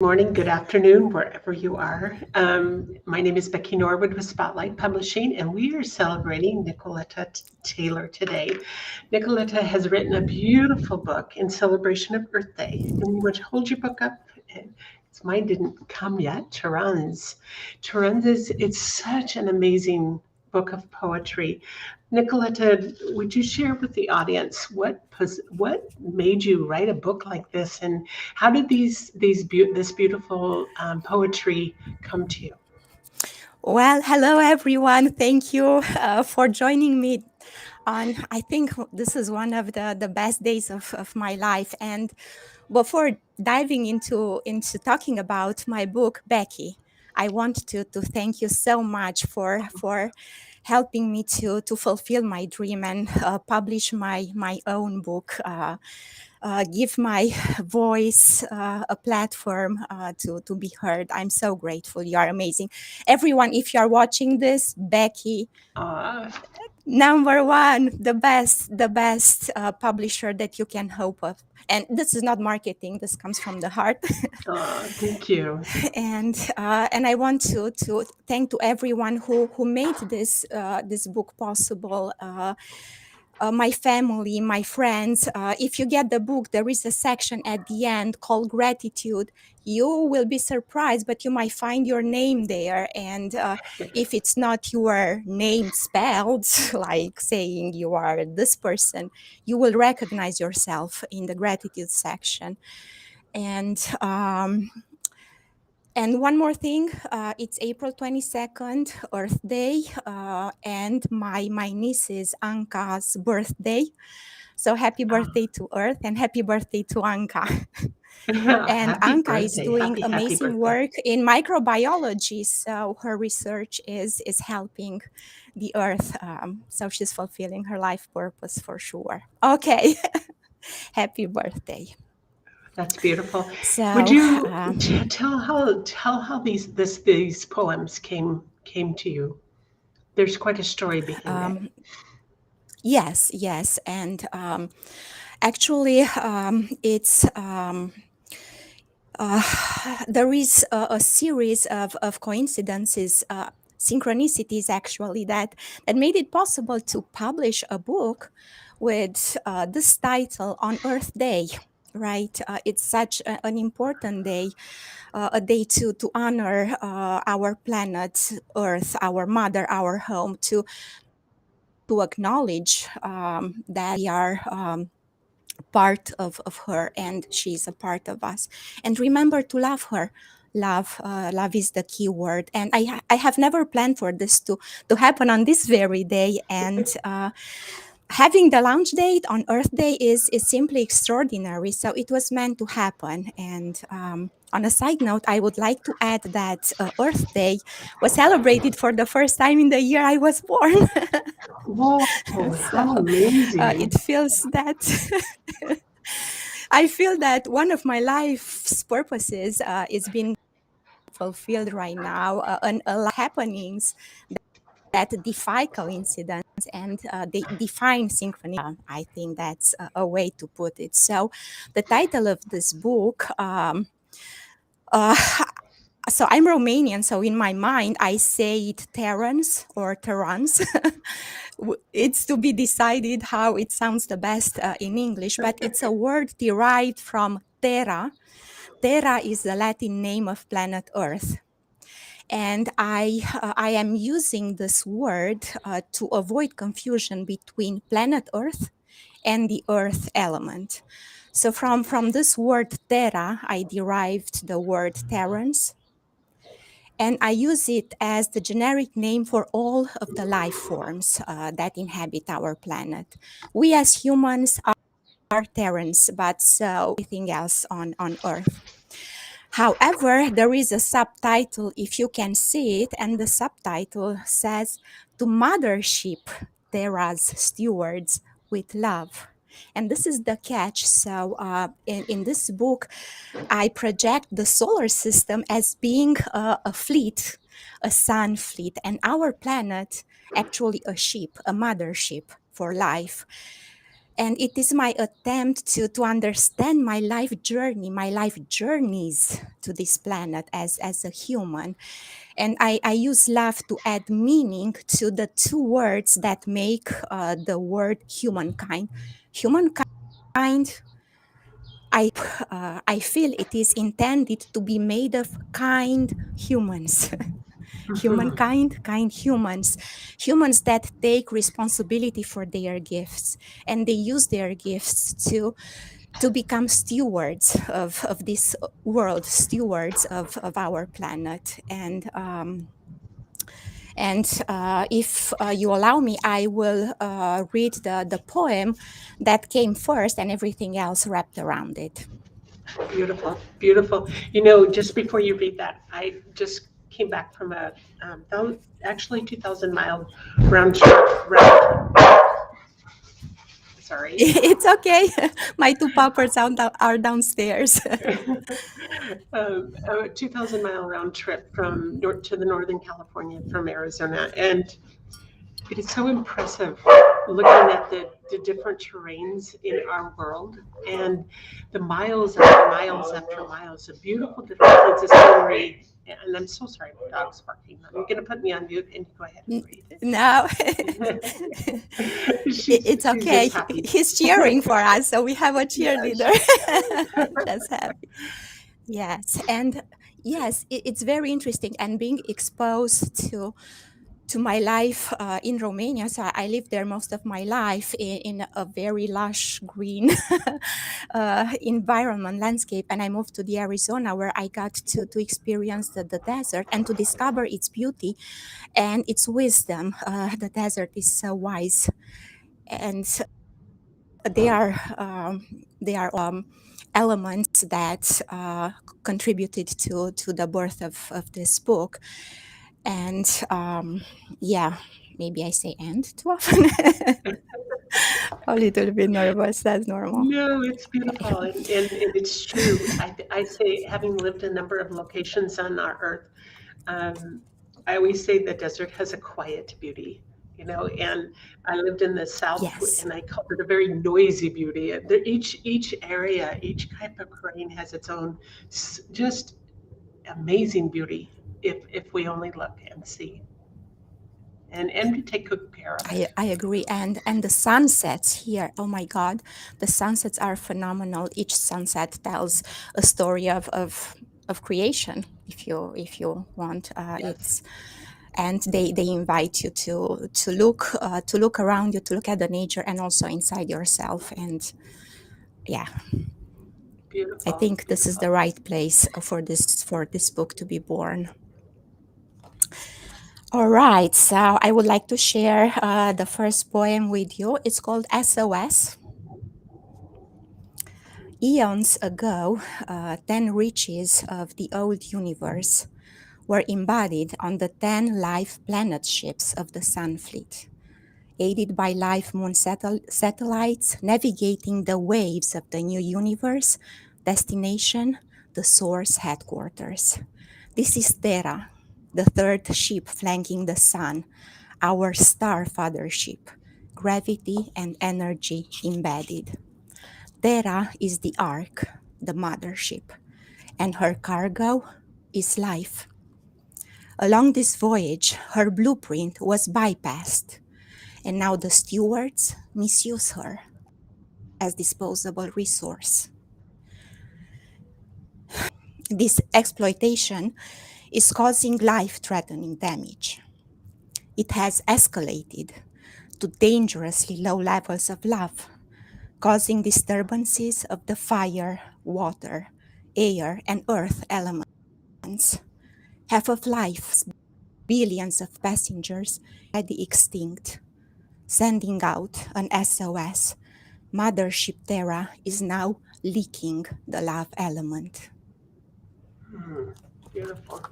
Morning, good afternoon, wherever you are. My name is Becky Norwood with Spotlight Publishing, and we are celebrating Nicoleta Taylor today. Nicoleta has written a beautiful book in celebration of Earth Day. And you want to hold your book up? Mine didn't come yet. Turan's is it's such an amazing book of poetry. Nicoleta, would you share with the audience what made you write a book like this, and how did this beautiful poetry come to you? Well, hello everyone. Thank you for joining me on. I think this is one of the best days of my life. And before diving into talking about my book, Becky, I want to thank you so much for helping me to fulfill my dream and publish my own book. Give my voice a platform to be heard. I'm so grateful. You are amazing. Everyone, if you are watching this, Becky, Uh, number one, the best publisher that you can hope of. And this is not marketing. This comes from the heart. Thank you. And I want to thank to everyone who made this book possible. My family, my friends. If you get the book, there is a section at the end called gratitude. You will be surprised, but you might find your name there. And if it's not your name spelled, like saying you are this person, you will recognize yourself in the gratitude section. And one more thing, it's April 22nd, Earth Day, and my niece's Anka's birthday. So happy birthday to Earth and happy birthday to Anka. And Happy Anka is birthday. doing Happy amazing birthday. work in microbiology. So her research is helping the Earth. So she's fulfilling her life purpose for sure. Okay. Happy birthday. That's beautiful. Would So you tell how these poems came to you? There's quite a story behind it. yes. And actually, it's there is a series of coincidences, synchronicities actually, that made it possible to publish a book with this title on Earth Day. Right, it's such an important day, a day to honor our planet Earth, our mother, our home, to acknowledge that we are part of her and she's a part of us, and remember to love her. Love is the key word, and I have never planned for this to happen on this very day. And having the launch date on Earth Day is simply extraordinary. So it was meant to happen. And on a side note, I would like to add that Earth Day was celebrated for the first time in the year I was born. Whoa, So how amazing. it feels that I feel that one of my life's purposes is being fulfilled right now, and a lot of happenings that defy coincidence, and they define synchronicity. I think that's a way to put it. So the title of this book, uh, so I'm Romanian, so in my mind I say it Terrans or Terrans. It's to be decided how it sounds the best in English, but it's a word derived from Terra. Terra is the Latin name of planet Earth. And I am using this word to avoid confusion between planet Earth and the Earth element. So from this word Terra, I derived the word Terrans, and I use it as the generic name for all of the life forms that inhabit our planet. We as humans are Terrans, but so everything else on Earth. However, there is a subtitle, if you can see it, and the subtitle says, "To MotherShip Terra's stewards with love." And this is the catch. So in this book, I project the solar system as being a fleet, a sun fleet, and our planet actually a ship, a mothership for life. And it is my attempt to understand my life journey, my life journeys to this planet as a human. And I use love to add meaning to the two words that make the word humankind. Humankind, I feel it is intended to be made of kind humans. Humankind, kind humans, humans that take responsibility for their gifts, and they use their gifts to become stewards of this world, stewards of our planet. And if you allow me, I will read the poem that came first and everything else wrapped around it. Beautiful, beautiful. You know, just before you read that, I just came back from a actually 2,000-mile round trip. Sorry. It's okay. My two puppers are downstairs. A 2,000-mile round trip from north to the Northern California from Arizona, and it is so impressive looking at the different terrains in our world and the miles after miles after miles, the beautiful different scenery. And I'm so sorry, my dog's barking. You're going to put me on mute and go ahead and read. No, it's okay. She's He's cheering for us, so we have a cheerleader. Just happy. Yes, and yes, it's very interesting, and being exposed to my life in Romania. So I lived there most of my life in a very lush green environment, landscape. And I moved to the Arizona, where I got to experience the desert and to discover its beauty and its wisdom. The desert is so wise. And they are elements that contributed to the birth of this book. And yeah, maybe I say "and" too often. A little bit nervous. That's normal. No, it's beautiful, and it's true. I say, having lived a number of locations on our earth, I always say the desert has a quiet beauty, you know. And I lived in the South, Yes. and I called it a very noisy beauty. Each area, each type of terrain has its own just amazing beauty if we only look and see. And we take good care of it. I agree. And the sunsets here, oh my God, the sunsets are phenomenal. Each sunset tells a story of creation, if you want. Yes. And they invite you to look around you, to look at the nature and also inside yourself. And yeah, Beautiful. I think this is the right place for this book to be born. All right, so I would like to share the first poem with you. It's called SOS. Eons ago, 10 riches of the old universe were embodied on the 10 life planet ships of the Sun Fleet, aided by life moon satellites navigating the waves of the new universe, destination, the source headquarters. This is Terra, the third ship flanking the sun, our star father ship, gravity and energy embedded. Terra is the ark, the mothership, and her cargo is life. Along this voyage, her blueprint was bypassed, and now the stewards misuse her as disposable resource. This exploitation is causing life-threatening damage. It has escalated to dangerously low levels of love, causing disturbances of the fire, water, air, and earth elements. Half of life, billions of passengers, already extinct, sending out an SOS. MotherShip Terra is now leaking the love element. Beautiful.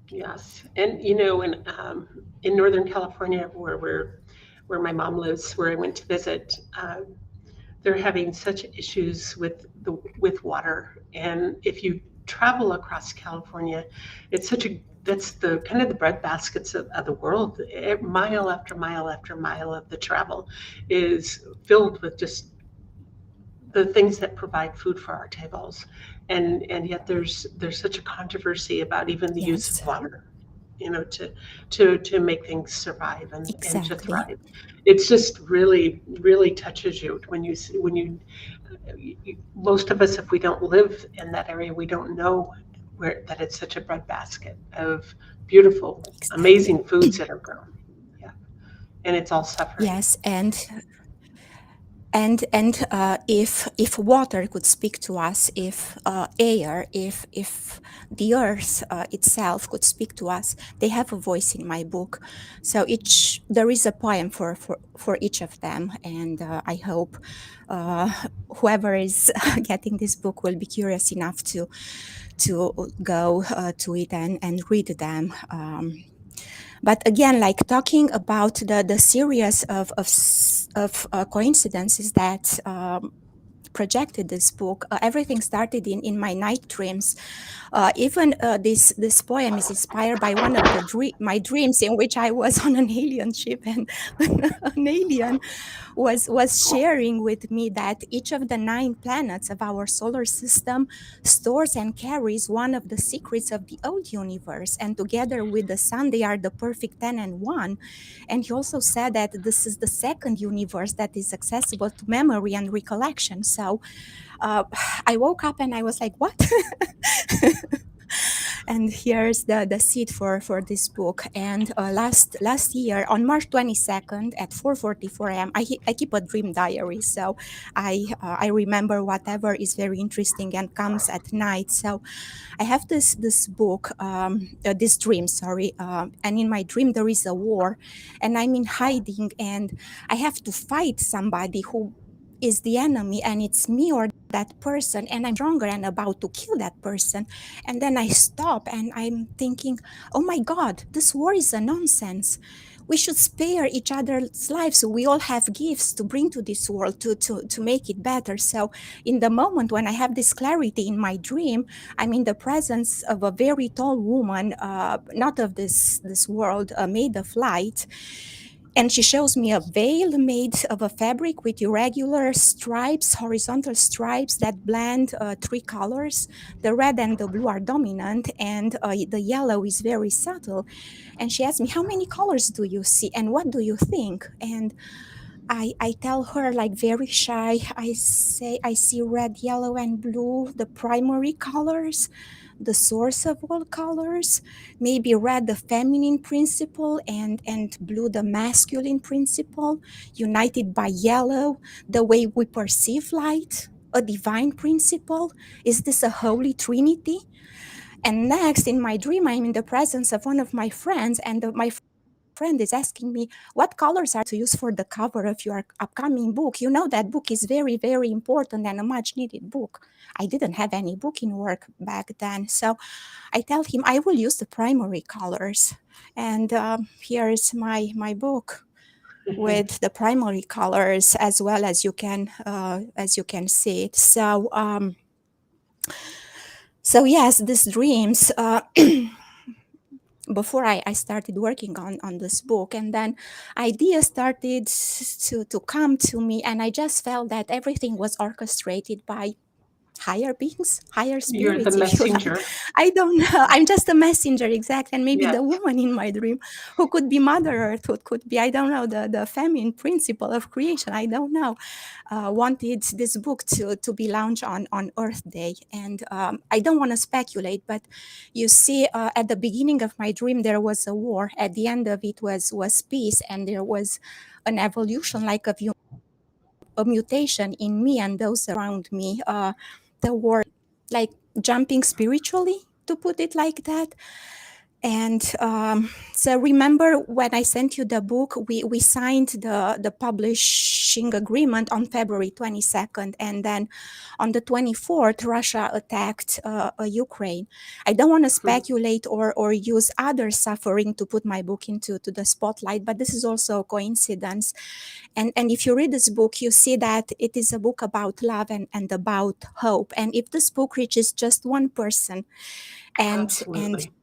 Yes, and you know, in Northern California, where my mom lives, where I went to visit, they're having such issues with water. And if you travel across California, it's such a that's the kind of the breadbaskets of the world. Mile after mile after mile of the travel is filled with just the things that provide food for our tables, and yet there's such a controversy about even the use of Yes, water, you know, to make things survive and to exactly. thrive. It's just really touches you when most of us, if we don't live in that area, we don't know where that it's such a breadbasket of beautiful, Exactly. amazing foods that are grown. Yeah, and it's all suffering. Yes, and if water could speak to us, if air, if the earth itself could speak to us, they have a voice in my book. So each there is a poem for each of them, and I hope uh, whoever is getting this book will be curious enough to go to it and read them. But again, like talking about the series of coincidences that projected this book, everything started in my night dreams. Even this poem is inspired by one of my dreams in which I was on an alien ship, and an alien was sharing with me that each of the 9 planets of our solar system stores and carries one of the secrets of the old universe, and together with the sun they are the perfect 10 and 1. And he also said that this is the second universe that is accessible to memory and recollection. So uh, I woke up and I was like, what? And here's the seed for this book. And last year on March 22nd at 4:44 a.m. I keep a dream diary, so I remember whatever is very interesting and comes at night. So I have this book, this dream, sorry, and in my dream there is a war, and I'm in hiding, and I have to fight somebody who is the enemy, and it's me or that person, and I'm stronger and about to kill that person. And then I stop and I'm thinking, oh my God, this war is a nonsense. We should spare each other's lives. We all have gifts to bring to this world to make it better. So in the moment when I have this clarity in my dream, I'm in the presence of a very tall woman, not of this world, made of light. And she shows me a veil made of a fabric with irregular stripes, horizontal stripes that blend 3 colors. The red and the blue are dominant, and the yellow is very subtle. And she asked me, how many colors do you see? And what do you think? And I tell her, like very shy, I say, I see red, yellow, and blue, the primary colors, the source of all colors. Maybe red, the feminine principle, and blue, the masculine principle, united by yellow, the way we perceive light, a divine principle. Is this a holy trinity? And next, in my dream, I'm in the presence of one of my friends, and my friend is asking me, what colors are to use for the cover of your upcoming book? You know, that book is very, very important and a much needed book. I didn't have any book in work back then. So I tell him I will use the primary colors. And here is my book with the primary colors, as well as you can see it. So yes, these dreams, before I started working on this book, and then ideas started to come to me, and I just felt that everything was orchestrated by higher beings, higher You're the spirits, if you like. messenger. I don't know. I'm just a messenger, exactly. And maybe Yes. the woman in my dream, who could be Mother Earth, who could be, I don't know, the feminine principle of creation, I don't know, wanted this book to be launched on Earth Day. And I don't want to speculate, but you see, at the beginning of my dream, there was a war. At the end of it was peace, and there was an evolution, like a mutation in me and those around me. The war, like jumping spiritually, to put it like that. And so remember when I sent you the book, we signed the publishing agreement on February 22nd. And then on the 24th, Russia attacked Ukraine. I don't want to speculate or use other suffering to put my book into the spotlight, but this is also a coincidence. And if you read this book, you see that it is a book about love and about hope. And if this book reaches just one person and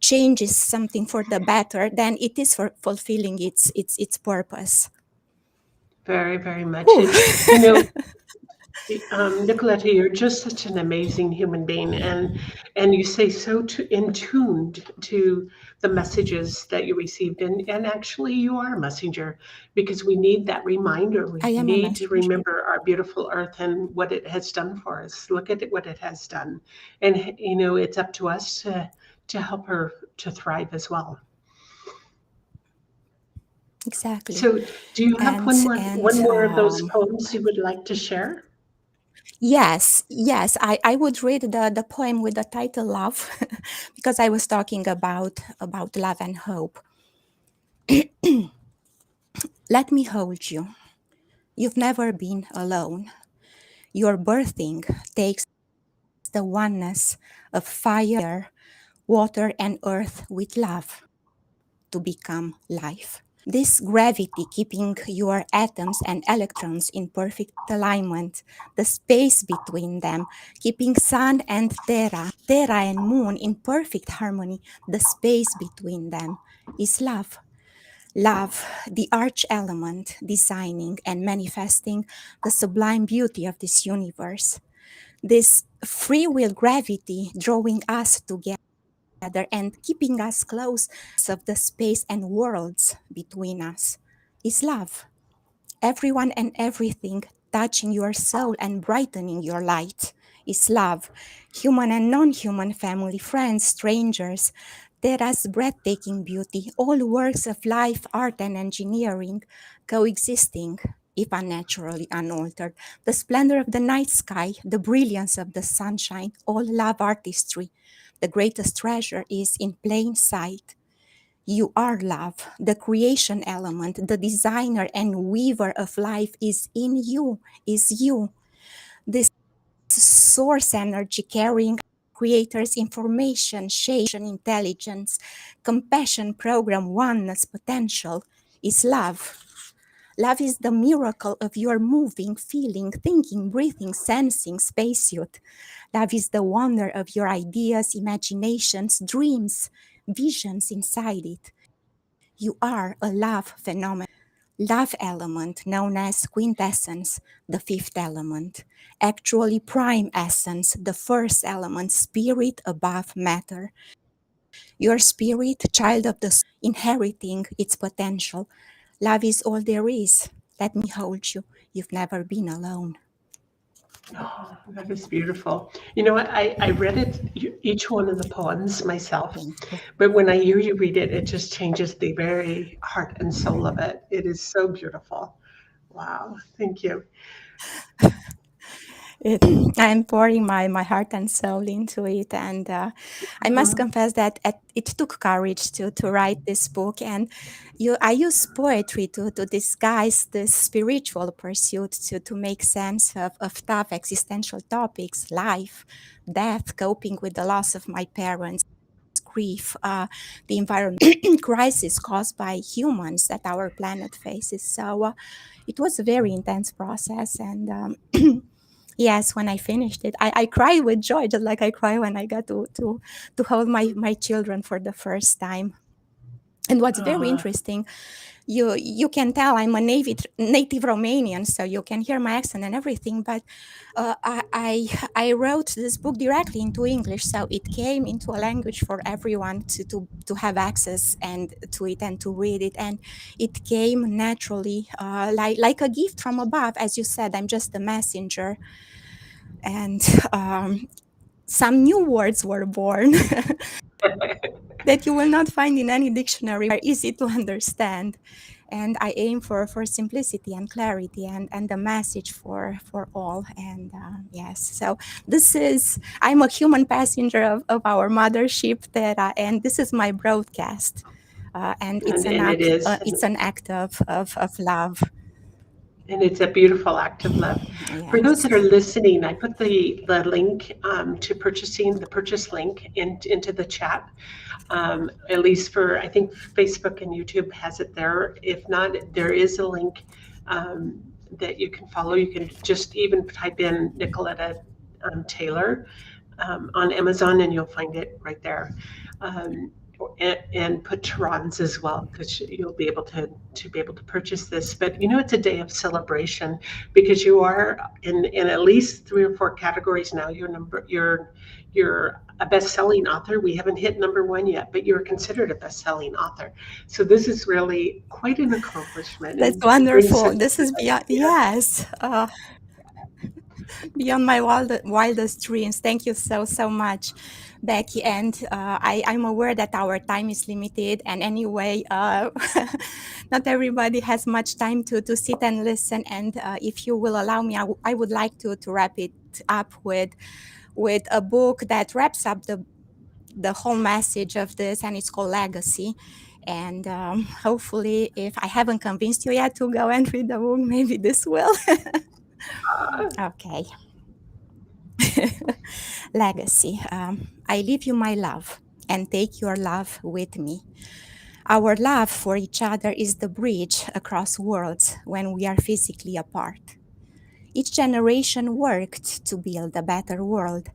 changes something for the better, then it is for fulfilling its purpose. Very, very much. And, you know, Nicoleta, you're just such an amazing human being, and you say so in tuned to the messages that you received, and actually you are a messenger, because we need that reminder. We need to remember our beautiful earth and what it has done for us. Look at it, what it has done, and you know it's up to us to help her to thrive as well. Exactly. So, do you have one more of those poems you would like to share? Yes, I would read the poem with the title Love, because I was talking about love and hope. Let me hold you. You've never been alone. Your birthing takes the oneness of fire, water, and earth with love to become life. This gravity keeping your atoms and electrons in perfect alignment, the space between them, keeping sun and Terra and moon in perfect harmony, the space between them is love. Love, the arch element, designing and manifesting the sublime beauty of this universe. This free will gravity drawing us together and keeping us close of the space and worlds between us is love. Everyone and everything touching your soul and brightening your light is love. Human and non-human, family, friends, strangers, Terra's breathtaking beauty, all works of life, art and engineering coexisting, if unnaturally unaltered. The splendor of the night sky, the brilliance of the sunshine, all love artistry. The greatest treasure is in plain sight. You are love, the creation element, the designer and weaver of life is in you, is you. This source energy carrying creators information, shape, intelligence, compassion, program, oneness, potential is love. Love is the miracle of your moving, feeling, thinking, breathing, sensing spacesuit. Love is the wonder of your ideas, imaginations, dreams, visions inside it. You are a love phenomenon. Love element known as quintessence, the fifth element. Actually prime essence, the first element, spirit above matter. Your spirit, child of the soul, inheriting its potential. Love is all there is. Let me hold you. You've never been alone. Oh, that is beautiful. You know what? I read each one of the poems myself, but when I hear you read it, it just changes the very heart and soul of it. It is so beautiful. Wow. Thank you. I'm pouring my heart and soul into it. And I must confess that it took courage to write this book. And I use poetry to disguise this spiritual pursuit, to make sense of tough existential topics, life, death, coping with the loss of my parents, grief, the environmental crisis caused by humans that our planet faces. So it was a very intense process. And yes, when I finished it, I cried with joy, just like I cry when I got to hold my children for the first time. And what's very interesting, you can tell I'm a native Romanian, so you can hear my accent and everything. But I wrote this book directly into English, so it came into a language for everyone to have access and to it and to read it, and it came naturally, like a gift from above. As you said, I'm just a messenger, and some new words were born that you will not find in any dictionary, are easy to understand. And I aim for simplicity and clarity and the message for all. And yes, so I'm a human passenger of our mothership Terra, and this is my broadcast. And it's And it is. it's an act of love. And it's a beautiful act of love. For those Yes. that are listening, I put the link to purchasing, the purchase link into the chat. At least for, I think Facebook and YouTube has it there. If not, there is a link that you can follow. You can just even type in Nicoleta Taylor on Amazon and you'll find it right there. And put Tehran's as well, because you'll be able to be able to purchase this. But it's a day of celebration because you are in at least 3 or 4 categories now. You're a best-selling author. We haven't hit #1 yet, but you're considered a best-selling author. So this is really quite an accomplishment. That's wonderful. This is beyond, yes. Beyond my wildest dreams. Thank you so much, Becky. And I'm aware that our time is limited. And anyway, not everybody has much time to sit and listen. And if you will allow me, I would like to wrap it up with a book that wraps up the whole message of this, and it's called Legacy. And hopefully, if I haven't convinced you yet to go and read the book, maybe this will. Okay. Legacy. I leave you my love and take your love with me. Our love for each other is the bridge across worlds when we are physically apart. Each generation worked to build a better world,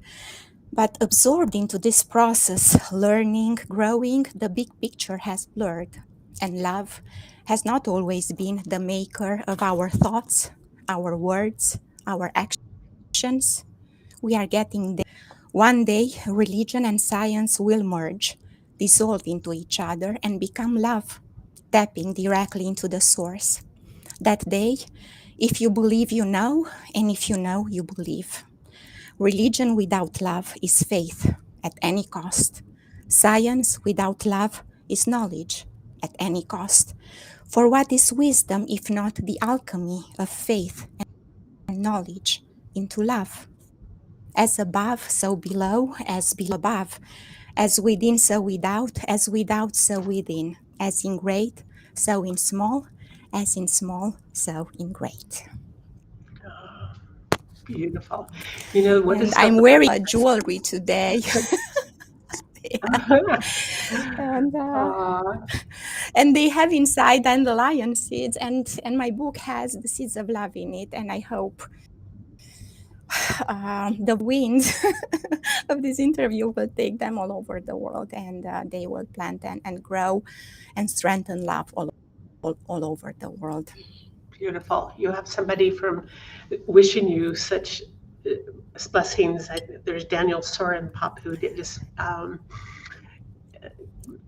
but absorbed into this process, learning, growing, the big picture has blurred, and love has not always been the maker of our thoughts, our words, our actions. We are getting there. One day, religion and science will merge, dissolve into each other, and become love, tapping directly into the source. That day, if you believe, you know, and if you know, you believe. Religion without love is faith at any cost. Science without love is knowledge at any cost. For what is wisdom if not the alchemy of faith and knowledge into love? As above, so below, as below above, as within, so without, as without, so within, as in great, so in small, as in small, so in great. Oh, beautiful. What and is I'm wearing jewelry today. And they have inside dandelion seeds, and my book has the seeds of love in it, and I hope the wind of this interview will take them all over the world, and they will plant and grow and strengthen love all over the world. Beautiful. You have somebody from wishing you such blessings. There's Daniel Soren Pop who just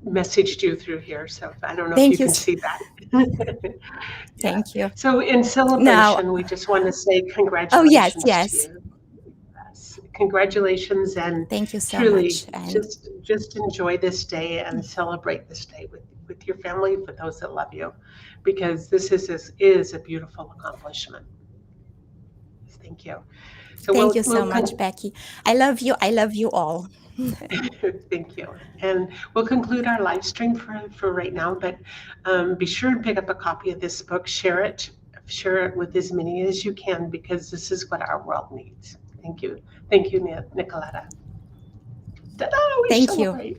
messaged you through here. So I don't know if you can see that. Thank you. So in celebration, we just want to say congratulations to you. Yes. Congratulations, and thank you so truly much. And just enjoy this day and celebrate this day with your family, with those that love you, because this is a beautiful accomplishment. Thank you. So thank you so much, Becky. I love you. I love you all. Thank you. And we'll conclude our live stream for right now, but be sure and pick up a copy of this book, share it with as many as you can, because this is what our world needs. Thank you. Thank you, Nicoleta. Thank you.